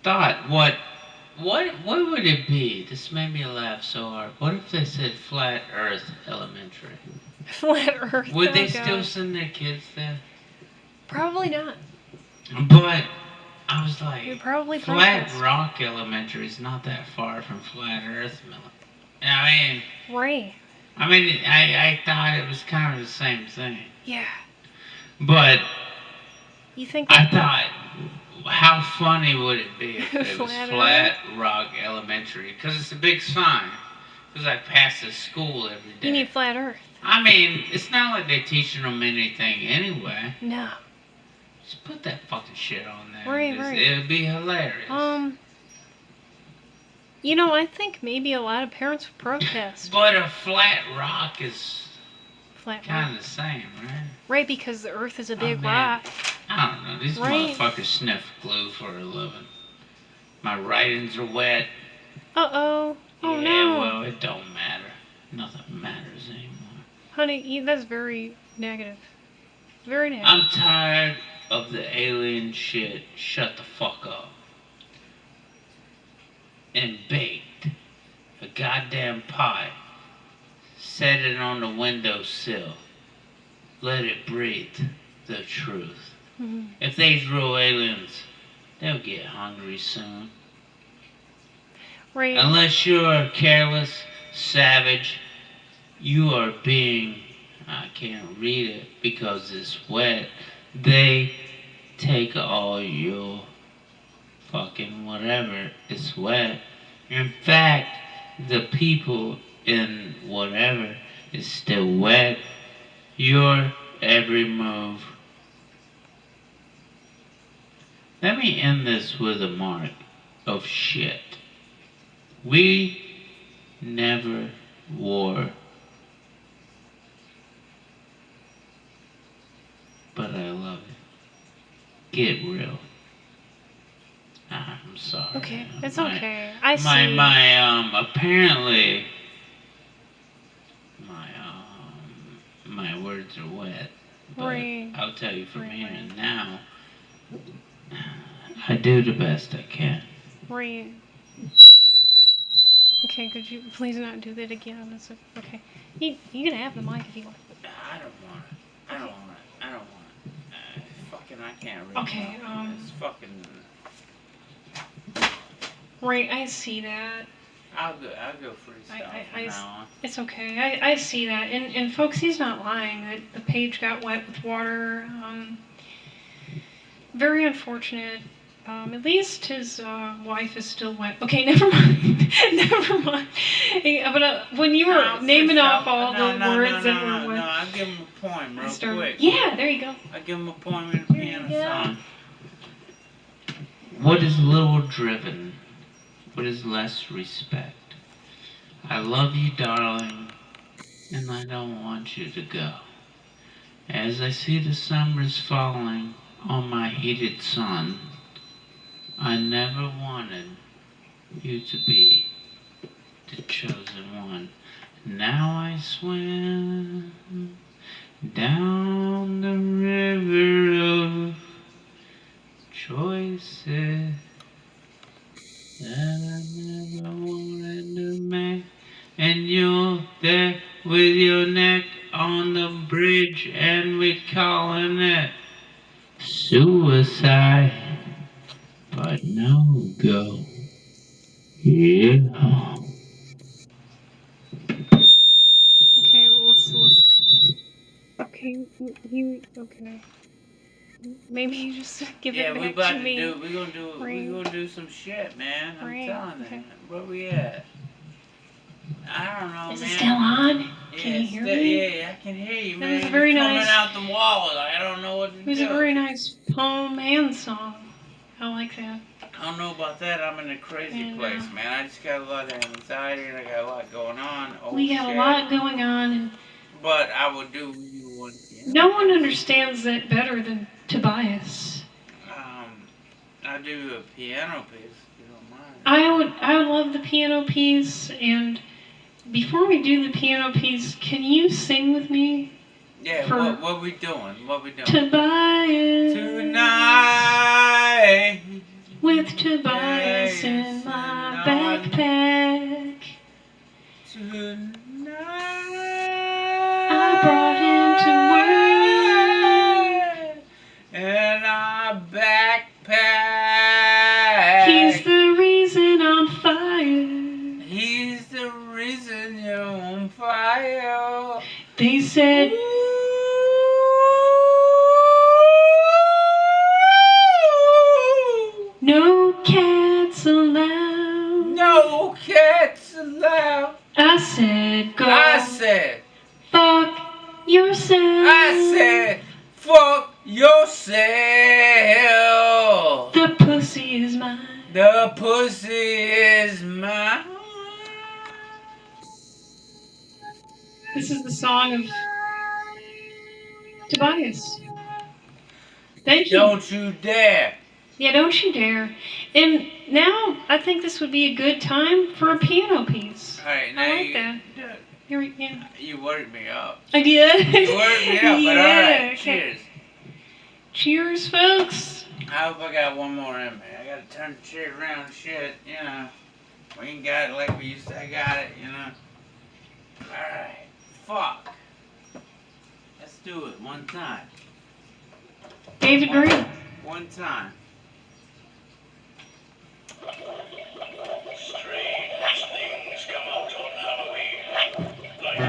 Thought, what would it be? This made me laugh so hard. What if they said Flat Earth Elementary? Flat Earth. Would they oh, still God. send their kids there? Probably not. But I was You'd like, probably Flat protest. Rock Elementary is not that far from Flat Earth. I Right. I thought it was kind of the same thing. Yeah. But You think I thought, how funny would it be if it was Flat Flat Rock Elementary? Because it's a big sign. Because I pass the school every day. you need Flat Earth? I mean, it's not like they're teaching them anything anyway. No. Just put that fucking shit on there. Right, right. It'd be hilarious. You know, I think maybe a lot of parents would protest. But a flat rock is Flat kind Rock. of the same, right? Right, because the Earth is a big man. rock. I don't know. These Right. motherfuckers sniff glue for a living. My writings are wet. Uh-oh. Oh, yeah, no. well, it don't matter. Nothing matters anymore. Honey, that's very negative. Very negative. I'm tired of the alien shit. Shut the fuck up. And baked a goddamn pie. Set it on the windowsill. Let it breathe the truth. Mhm. If they's real aliens, they'll get hungry soon. Right. Unless you're careless, savage, you are being, I can't read it because it's wet. They take all your fucking whatever, it's wet. In fact, the people in whatever is still wet. Your every move. Let me end this with a mark of shit. We never wore, but I love it. Get real. I'm sorry. Okay, it's My- okay. I see. Apparently, my words are wet. But Right. I'll tell you from Right, here right. and now, I do the best I can. Right. Okay, could you please not do that again? Okay. You can have the mic if you want. I don't want it. I don't want it. I don't want it. Fucking, I can't read. Okay, It's fucking. Right, I see that. I'll go freestyle from now on. It's okay. I see that. And folks, he's not lying. The page got wet with water. Very unfortunate. At least his wife is still wet. Okay, never mind. Never mind. But when you were naming off all the words that were wet. No, I'll give him a poem real quick. Yeah, there you go. I'll give him a poem in a piano song. What is little driven? What is less respect? I love you, darling, and I don't want you to go. As I see the summers falling on my heated sun, I never wanted you to be the chosen one. Now I swim down the river of choices that I never wanted to make. And you're there with your neck on the bridge, and we're calling it suicide. But no go. Yeah. Okay, let's. Okay, okay. Maybe you just give it back to me. We're gonna do some shit, man. I'm telling you. Where we at? I don't know, man. Is it still on? Can you hear me? Yeah, I can hear you, That man. was a very nice. Coming out the wall. I don't know what to do. It was a very nice poem and song. I like that. I don't know about that. I'm in a crazy place, man. I just got a lot of anxiety and I got a lot going on. We got a lot going on, and but I would do you one. No one understands that better than Tobias. I do a piano piece, if you don't mind. I would love the piano piece, and before we do the piano piece, can you sing with me? Yeah, what we doing? Tobias. Tonight. With Tobias in my backpack. Tonight. I brought him to work. And our backpack. He's the reason I'm fired. He's the reason you're on fire. They said. No cats allowed. No cats allowed. I said, go. I said, fuck yourself. I said, fuck yourself. The pussy is mine. The pussy is mine. This is the song of Tobias. Thank you. Don't you dare. Yeah, don't you dare. And now I think this would be a good time for a piano piece. All right, now I like that. You worked me up. I did. You worked me up, but yeah, alright, okay. cheers. Cheers, folks. I hope I got one more in me. I gotta turn the shit around and shit, you know. We ain't got it like we used to. I got it, you know. Alright, fuck. Let's do it one time. David Green. One time. Strange things come out on Halloween. Like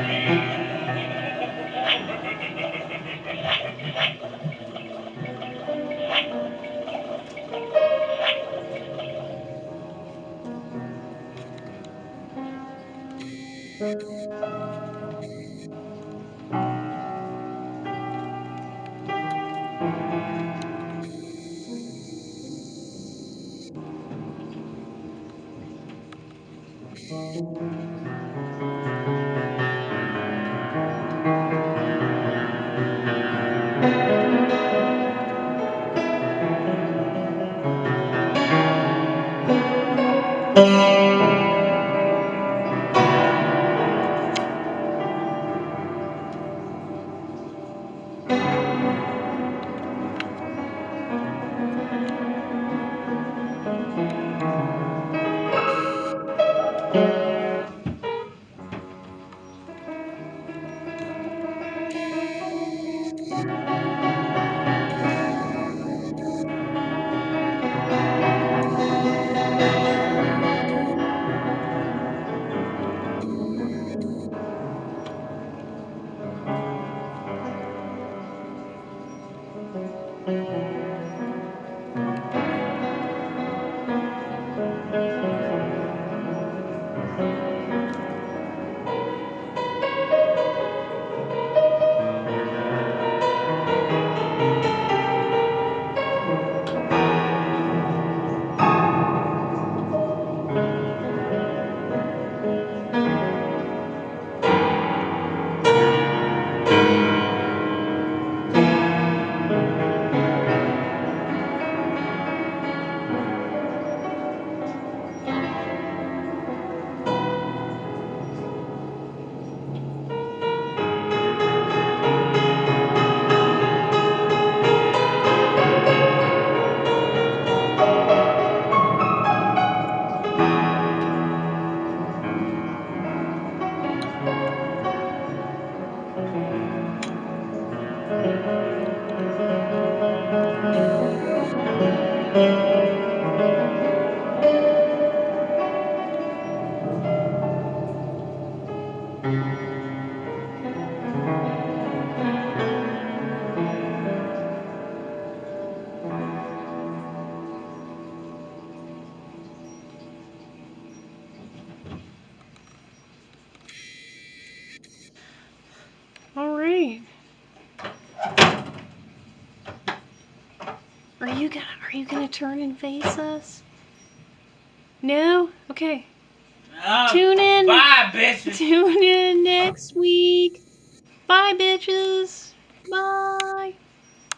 Are you gonna turn and face us? No? Okay. Tune in. Bye, bitches. Tune in next week. Bye, bitches. Bye.